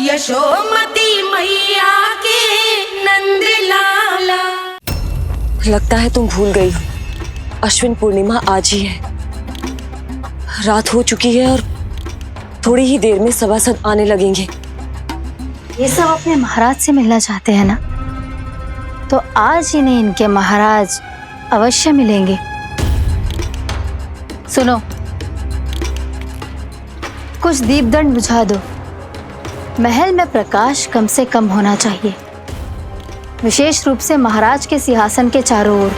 यशोमती मैया के नंद लाला। लगता है तुम भूल गई हो, अश्विन पूर्णिमा आज ही है। रात हो चुकी है और थोड़ी ही देर में सभासद आने लगेंगे। ये सब अपने महाराज से मिलना चाहते हैं ना, तो आज इन्हें इनके महाराज अवश्य मिलेंगे। सुनो, कुछ दीपदंड बुझा दो। महल में प्रकाश कम से कम होना चाहिए, विशेष रूप से महाराज के सिंहासन के चारों ओर।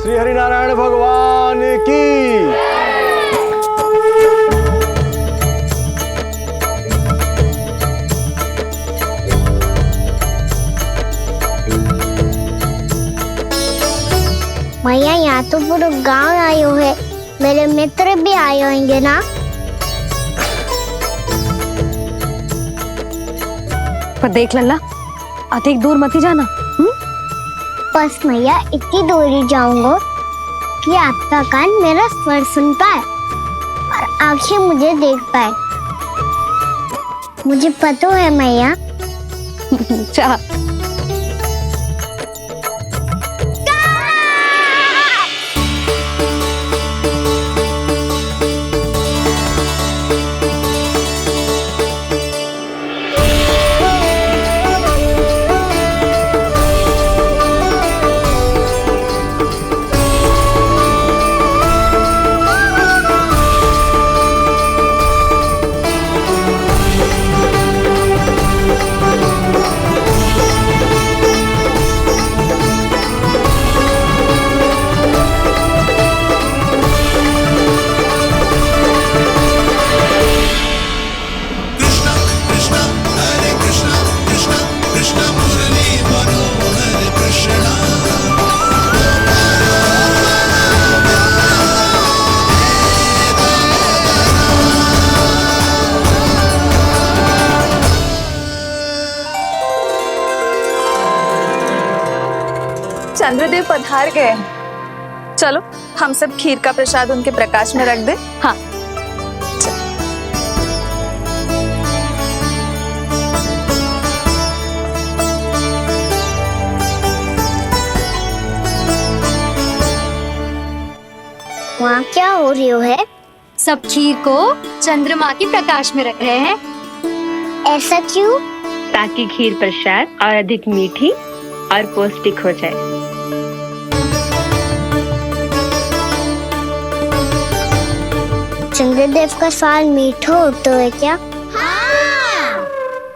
श्री हरिनारायण भगवान की। भैया यहाँ तो पूरा गांव आयो है, मेरे मित्र भी आए होंगे ना। पर देख लल्ला, अधिक दूर मत ही जाना। बस भैया इतनी दूर ही जाऊंगा कि आपका कान मेरा स्वर सुन पाए और आंखें मुझे देख पाए। मुझे पता है मैया। चाह चंद्रदेव पधार गए। चलो हम सब खीर का प्रसाद उनके प्रकाश में रख दे। हाँ। वहाँ क्या हो रही है? सब खीर को चंद्रमा की प्रकाश में रख रहे हैं। ऐसा क्यों? ताकि खीर प्रसाद और अधिक मीठी और पौष्टिक हो जाए। चंद्रदेव का स्वाद मीठा होता है क्या? हाँ।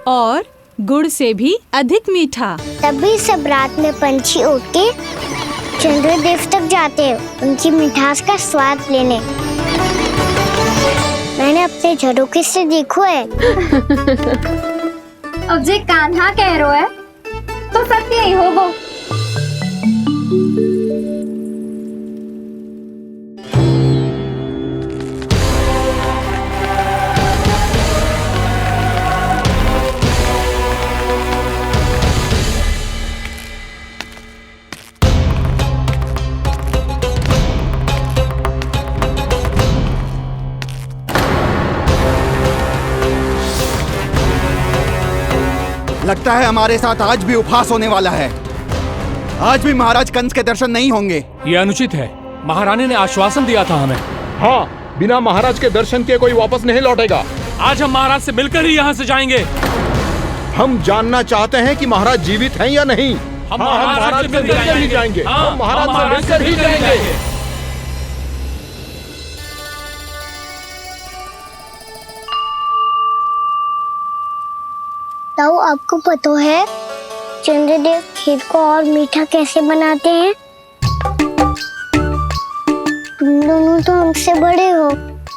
और गुड़ से भी अधिक मीठा। तभी सब रात में पंछी उड़ के चंद्रदेव तक जाते हैं उनकी मिठास का स्वाद लेने। मैंने अपने झरोखे से देखो है। अब जे कान्हा कह रहा है तो सत्य ही होगा। लगता है हमारे साथ आज भी उपहास होने वाला है। आज भी महाराज कंस के दर्शन नहीं होंगे। ये अनुचित है। महारानी ने आश्वासन दिया था हमें। हाँ, बिना महाराज के दर्शन के कोई वापस नहीं लौटेगा। आज हम महाराज से मिलकर ही यहाँ से जाएंगे। हम जानना चाहते हैं कि महाराज जीवित हैं या नहीं। हम महाराज से मिलकर ही जाएंगे। हम महाराज से मिलकर ही जाएंगे। ताऊ, आपको पता है चंद्रदेव खीर को और मीठा कैसे बनाते हैं? तुम दोनों तो हमसे बड़े हो,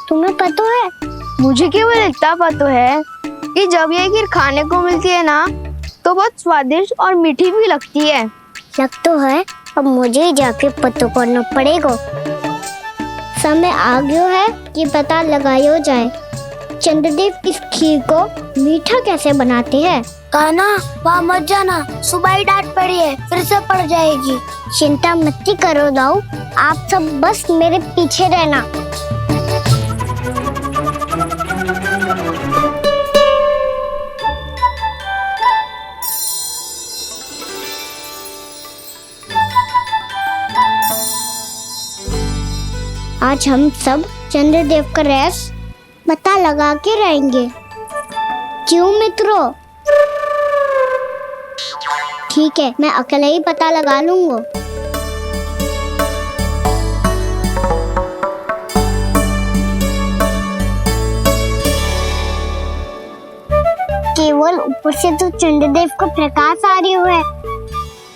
तुम्हें पता है? मुझे केवल इतना पता है कि जब ये खीर खाने को मिलती है ना तो बहुत स्वादिष्ट और मीठी भी लगती है। लग तो है, अब मुझे ही जाके पता करना पड़ेगा। समय आ गया है कि पता लगाया जाए चंद्रदेव इस खीर को मीठा कैसे बनाते हैं? कान्हा वहाँ मत जाना, सुबह ही डांट पड़ी है, फिर से पड़ जाएगी। चिंता मत करो दाऊ, आप सब बस मेरे पीछे रहना। आज हम सब चंद्रदेव का रहस्य पता लगा के रहेंगे। क्यों मित्रों? ठीक है, मैं अकेले ही पता लगा लूंगा। केवल ऊपर से तो चंद्रदेव का प्रकाश आ रही है।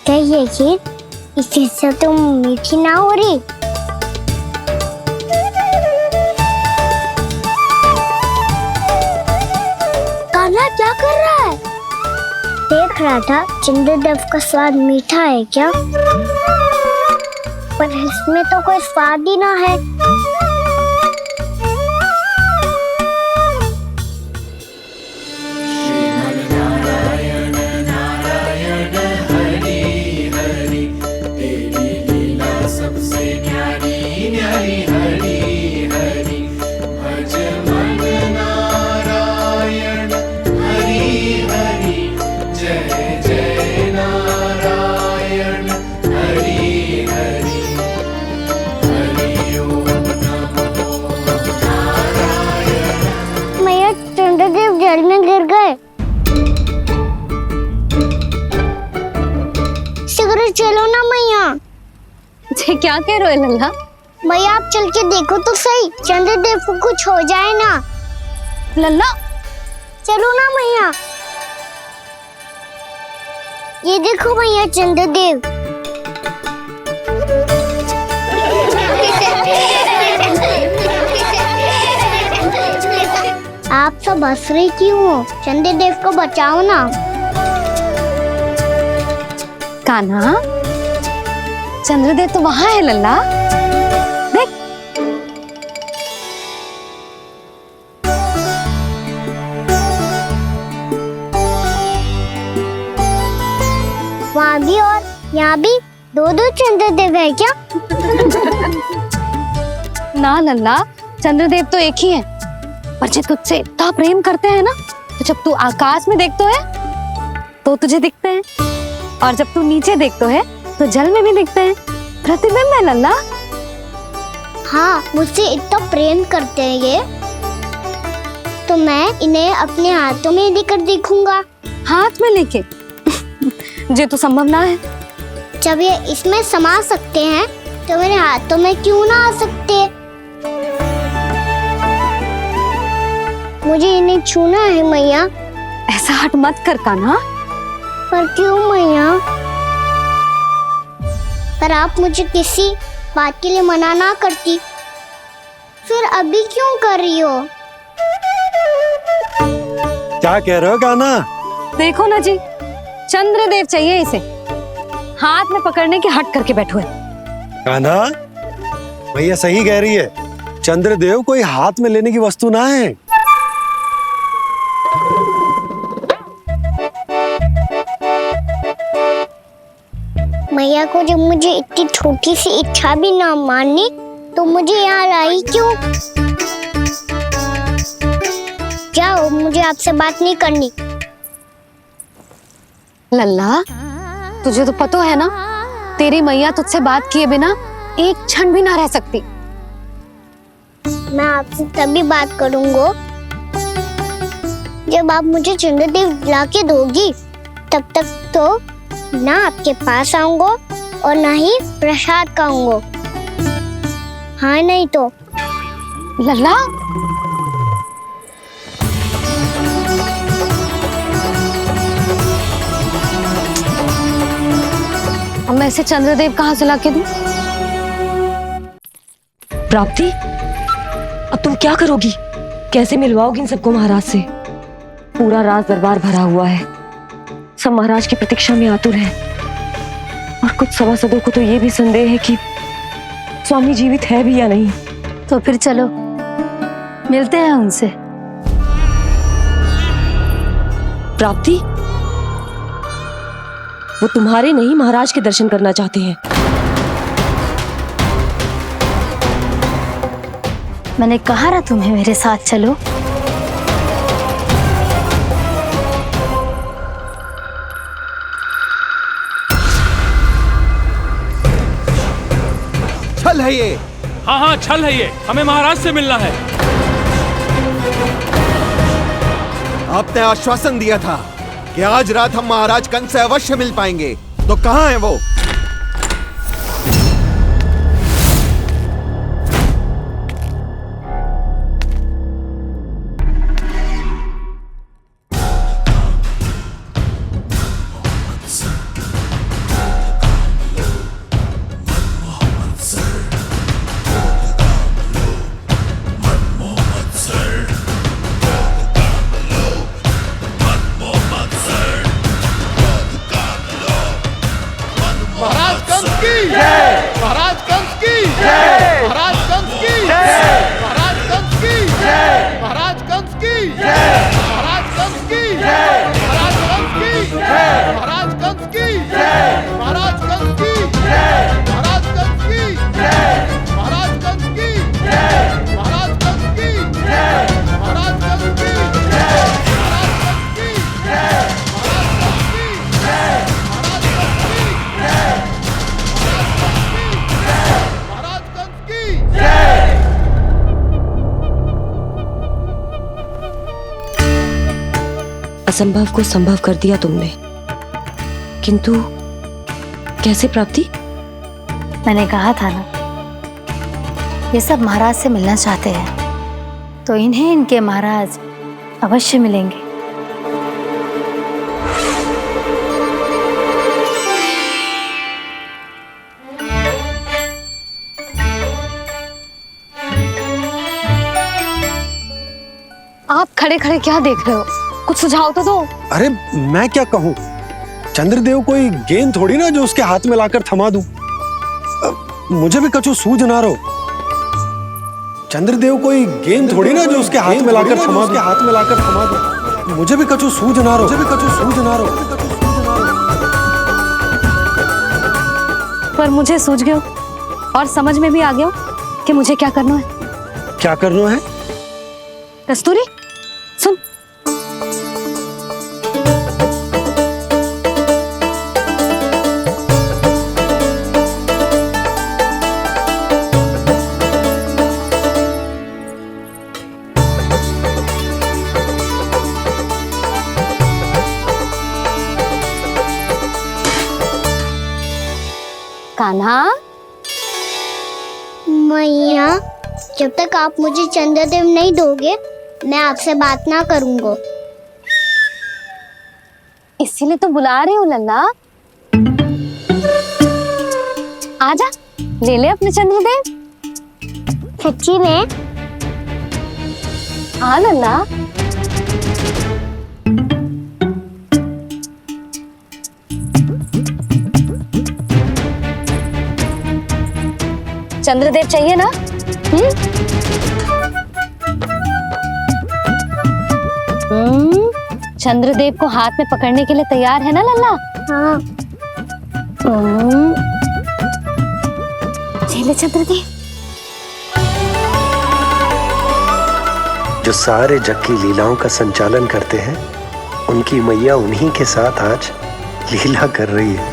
क्या ये खीर इससे तो मीठी ना हो रही? कान्हा क्या कर रहा है? देख रहा था चंद्रदेव का स्वाद मीठा है क्या, पर इसमें तो कोई स्वाद ही ना है। चंद्रदेव जल में गिर गए। शीघ्र चलो ना मैया। क्या कह रहे हो लल्ला? मैया आप चल के देखो तो सही, चंद्रदेव को कुछ हो जाए ना। लल्ला चलो ना मैया। ये देखो मैया चंद्रदेव। आप सब हंस रही क्यों हो? चंद्रदेव को बचाओ ना। कान्हा, चंद्रदेव तो वहां है लल्ला, देख। वहाँ भी और यहाँ भी दो चंद्रदेव है क्या? ना लल्ला, चंद्रदेव तो एक ही है, पर जब तुझसे इतना प्रेम करते हैं ना, तो जब तू आकाश में देखतो है तो तुझे दिखते हैं, और जब तू नीचे देखतो है तो जल में भी दिखते हैं। प्रतिबिंब है लल्ला। हाँ, मुझसे इतना प्रेम करते हैं ये, तो मैं इन्हें अपने हाथों में लेकर देखूंगा। हाथ में लेके? ये तो संभव ना है। जब ये इसमें समा सकते हैं तो मेरे हाथों में क्यों ना आ सकते? मुझे इन्हें छूना है मैया। ऐसा हट मत कर कान्हा। पर क्यों मैया? पर आप मुझे किसी बात के लिए मना ना करती, फिर अभी क्यों कर रही हो? क्या कह रहे हो कान्हा? देखो ना जी, चंद्रदेव चाहिए इसे, हाथ में पकड़ने की हट करके बैठो है। कान्हा, भैया सही कह रही है, चंद्रदेव कोई हाथ में लेने की वस्तु ना है। मैया को जब मुझे इतनी छोटी सी इच्छा भी ना माननी, तो मुझे यहाँ लाई क्यों? जाओ, मुझे आपसे बात नहीं करनी। लल्ला, तुझे तो पता है ना, तेरी मैया तुझसे बात किए बिना एक क्षण भी ना रह सकती। मैं आपसे तभी बात करूंगा जब आप मुझे चंद्रदेव ला के दोगी। तब तक तो ना आपके पास आऊंगा और ना ही प्रसाद खाऊंगा। हाँ नहीं तो? लल्ला, अब मैं इसे चंद्रदेव कहाँ से लाके दूं? प्राप्ति, अब तुम क्या करोगी? कैसे मिलवाओगी इन सबको महाराज से? पूरा राज दरबार भरा हुआ है, सब महाराज की प्रतीक्षा में आतुर हैं, और कुछ सभासदों को तो ये भी संदेह है कि स्वामी जीवित है भी या नहीं। तो फिर चलो मिलते हैं उनसे। प्राप्ति, वो तुम्हारे नहीं महाराज के दर्शन करना चाहते हैं। मैंने कहा ना तुम्हें मेरे साथ चलो। छल है ये। हाँ हाँ छल है ये, हमें महाराज से मिलना है। आपने आश्वासन दिया था कि आज रात हम महाराज कंस से अवश्य मिल पाएंगे, तो कहाँ है वो? महाराज कंस की जय, महाराज कंस की जय, महाराज कंस की जय, महाराज कंस की जय, महाराज कंस की जय, महाराज कंस की जय, महाराज कंस की जय, महाराज कंस की जय, महाराज कंस की जय, महाराज कंस की जय, महाराज कंस की जय, महाराज कंस की जय, महाराज कंस की जय, महाराज कंस की जय, महाराज कंस की जय, महाराज कंस की जय। असंभव को संभव कर दिया तुमने, किंतु कैसे प्राप्ति? मैंने कहा था ना, ये सब महाराज से मिलना चाहते हैं, तो इन्हें इनके महाराज अवश्य मिलेंगे। आप खड़े खड़े क्या देख रहे हो? कुछ सुझाव तो दो। अरे मैं क्या कहूँ, चंद्रदेव कोई गेंद थोड़ी ना जो उसके हाथ में लाकर थमा दूं। मुझे भी कछु सूझ ना रहो। चंद्रदेव कोई गेंद थोड़ी ना जो उसके हाथ में लाकर थमा दूं, हाथ में लाकर थमा दूं। मुझे भी कछु सूझ ना रहो, मुझे भी कछु सूझ ना रहो। पर मुझे सूझ गयो और समझ में भी आ गया कि मुझे क्या करना है। क्या करना है? कस्तूरी सुन, कान्हा। मैया, जब तक आप मुझे चंद्रदेव नहीं दोगे, मैं आपसे बात ना करूंगा। इसीलिए तो बुला रही हूँ लल्ला। आजा, ले ले अपने चंद्रदेव। सच्ची में? हाँ लल्ला। चंद्रदेव चाहिए ना? चंद्रदेव को हाथ में पकड़ने के लिए तैयार है ना लल्ला? हाँ। ले चंद्रदेव। जो सारे जग की लीलाओं का संचालन करते हैं, उनकी मैया उन्हीं के साथ आज लीला कर रही है।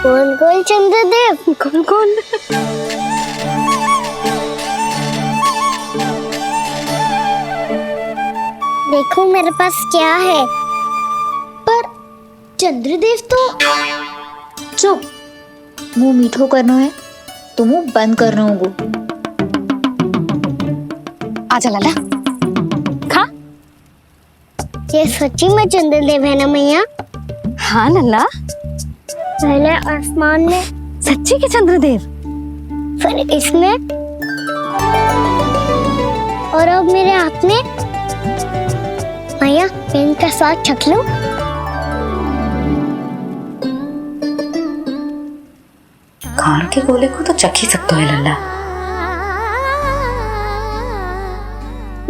कौन कौन चंद्रदेव? कौन कौन? देखो मेरे पास क्या है। पर चंद्रदेव तो चुप, मुंह मीठो करना है तो मुंह बंद करना होगा। आजा लल्ला, खा। ये सच्ची में चंद्रदेव है ना मैया? हाँ लल्ला, पहले आसमान में सच्ची के चंद्रदेव, फिर इसमें, और अब मेरे हाथ में। मैया, इनका स्वाद चख लो। खान के गोले को तो चख ही सकते हो लल्ला।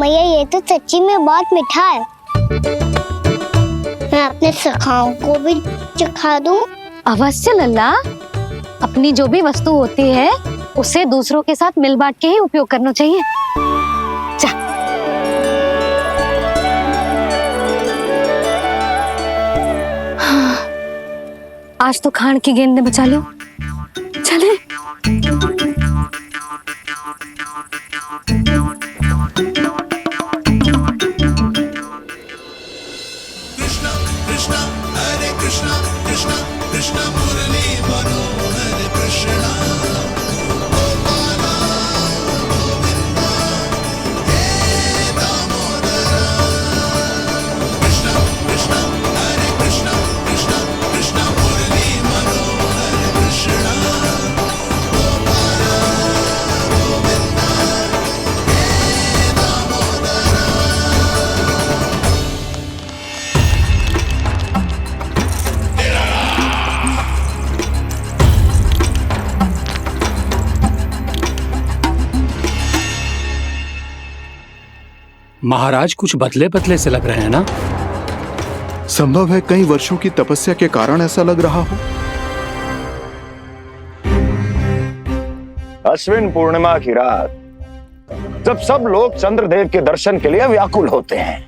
मैया, ये तो सच्ची में बहुत मीठा है। मैं अपने सखाओं को भी चखा दूं? अवश्य लल्ला, अपनी जो भी वस्तु होती है उसे दूसरों के साथ मिल बांट के ही उपयोग करना चाहिए। जा। आज तो खान की गेंद ने बचा लो। चले। महाराज कुछ बदले बदले से लग रहे हैं ना? संभव है कई वर्षों की तपस्या के कारण ऐसा लग रहा हो। अश्विन पूर्णिमा की रात जब सब लोग चंद्रदेव के दर्शन के लिए व्याकुल होते हैं,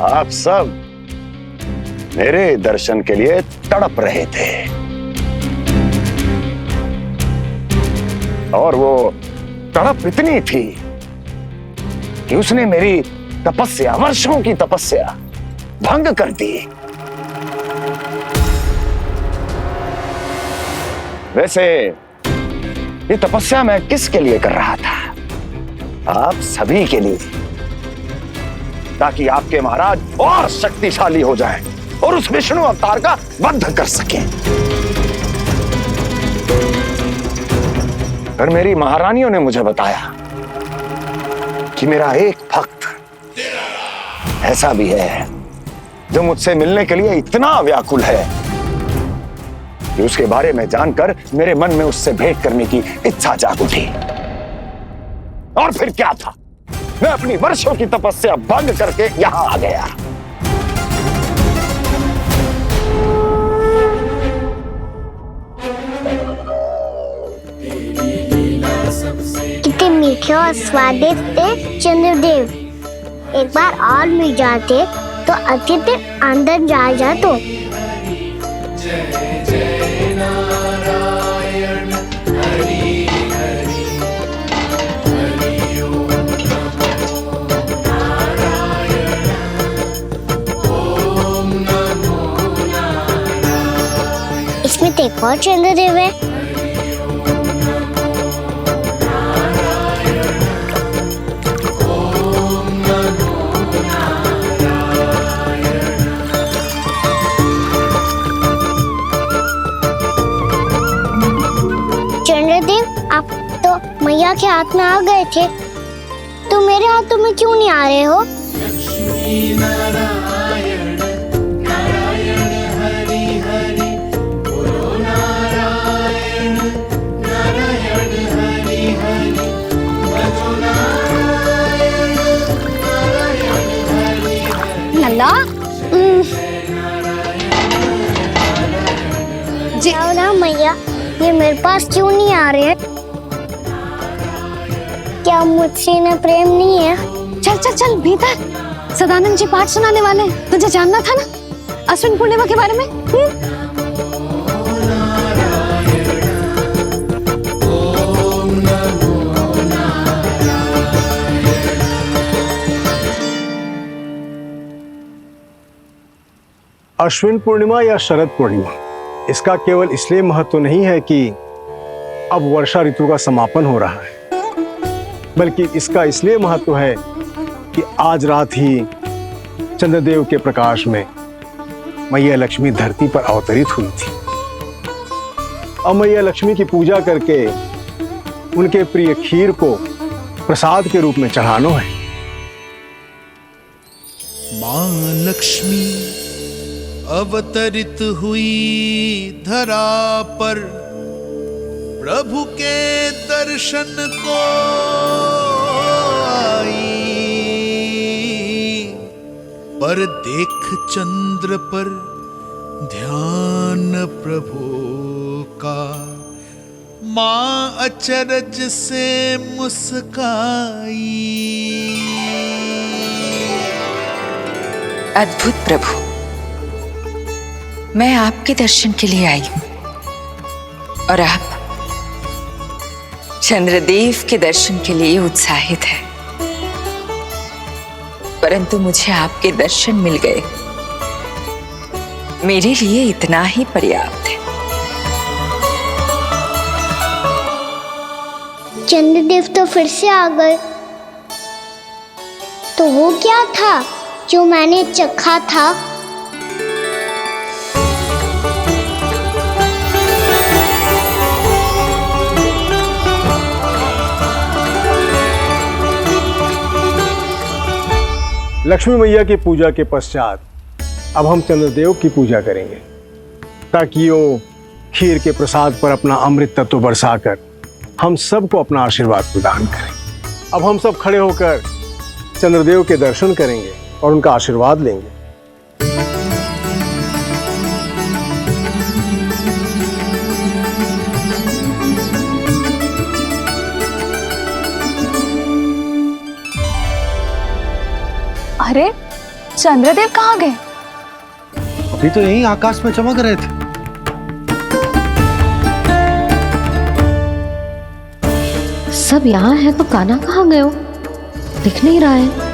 आप सब मेरे दर्शन के लिए तड़प रहे थे। और वो तड़प इतनी थी कि उसने मेरी तपस्या, वर्षों की तपस्या भंग कर दी। वैसे ये तपस्या मैं किसके लिए कर रहा था? आप सभी के लिए, ताकि आपके महाराज और शक्तिशाली हो जाएं और उस विष्णु अवतार का वध कर सकें। पर मेरी महारानियों ने मुझे बताया कि मेरा एक भक्त ऐसा भी है जो मुझसे मिलने के लिए इतना व्याकुल है कि उसके बारे में जानकर मेरे मन में उससे भेंट करने की इच्छा जाग उठी। और फिर क्या था, मैं अपनी वर्षों की तपस्या भंग करके यहां आ गया। कितने मीठे और स्वादिष्ट थे चंद्रदेव। एक बार और मिल जाते तो अतिथि अंदर जा तो। इसमें तो एक और चंद्रदेव है। आप तो मैया के हाथ में आ गए थे, तो मेरे हाथों में क्यों नहीं आ रहे हो? लल्ला जी ना मैया, ये मेरे पास क्यों नहीं आ रहे हैं? क्या मुझसे इन्हें प्रेम नहीं है? चल चल चल भीतर, सदानंद जी पाठ सुनाने वाले हैं। तुझे जानना था ना अश्विन पूर्णिमा के बारे में? अश्विन पूर्णिमा या शरद पूर्णिमा, इसका केवल इसलिए महत्व नहीं है कि अब वर्षा ऋतु का समापन हो रहा है, बल्कि इसका इसलिए महत्व है कि आज रात ही चंद्रदेव के प्रकाश में मैया लक्ष्मी धरती पर अवतरित हुई थी। अब मैया लक्ष्मी की पूजा करके उनके प्रिय खीर को प्रसाद के रूप में चढ़ाना है। मां लक्ष्मी अवतरित हुई धरा पर, प्रभु के दर्शन को आई। देख चंद्र पर ध्यान प्रभु का, मां अचरज से मुस्काई। अद्भुत प्रभु, मैं आपके दर्शन के लिए आई हूं और आप चंद्रदेव के दर्शन के लिए उत्साहित है, परंतु मुझे आपके दर्शन मिल गए, मेरे लिए इतना ही पर्याप्त है। चंद्रदेव तो फिर से आ गए। तो वो क्या था जो मैंने चखा था? लक्ष्मी मैया की पूजा के पश्चात अब हम चंद्रदेव की पूजा करेंगे, ताकि वो खीर के प्रसाद पर अपना अमृत तत्व बरसाकर हम सबको अपना आशीर्वाद प्रदान करें। अब हम सब खड़े होकर चंद्रदेव के दर्शन करेंगे और उनका आशीर्वाद लेंगे। अरे चंद्रदेव कहाँ गए? अभी तो यहीं आकाश में चमक रहे थे। सब यहाँ है तो कान्हा कहाँ गए हो? दिख नहीं रहा है।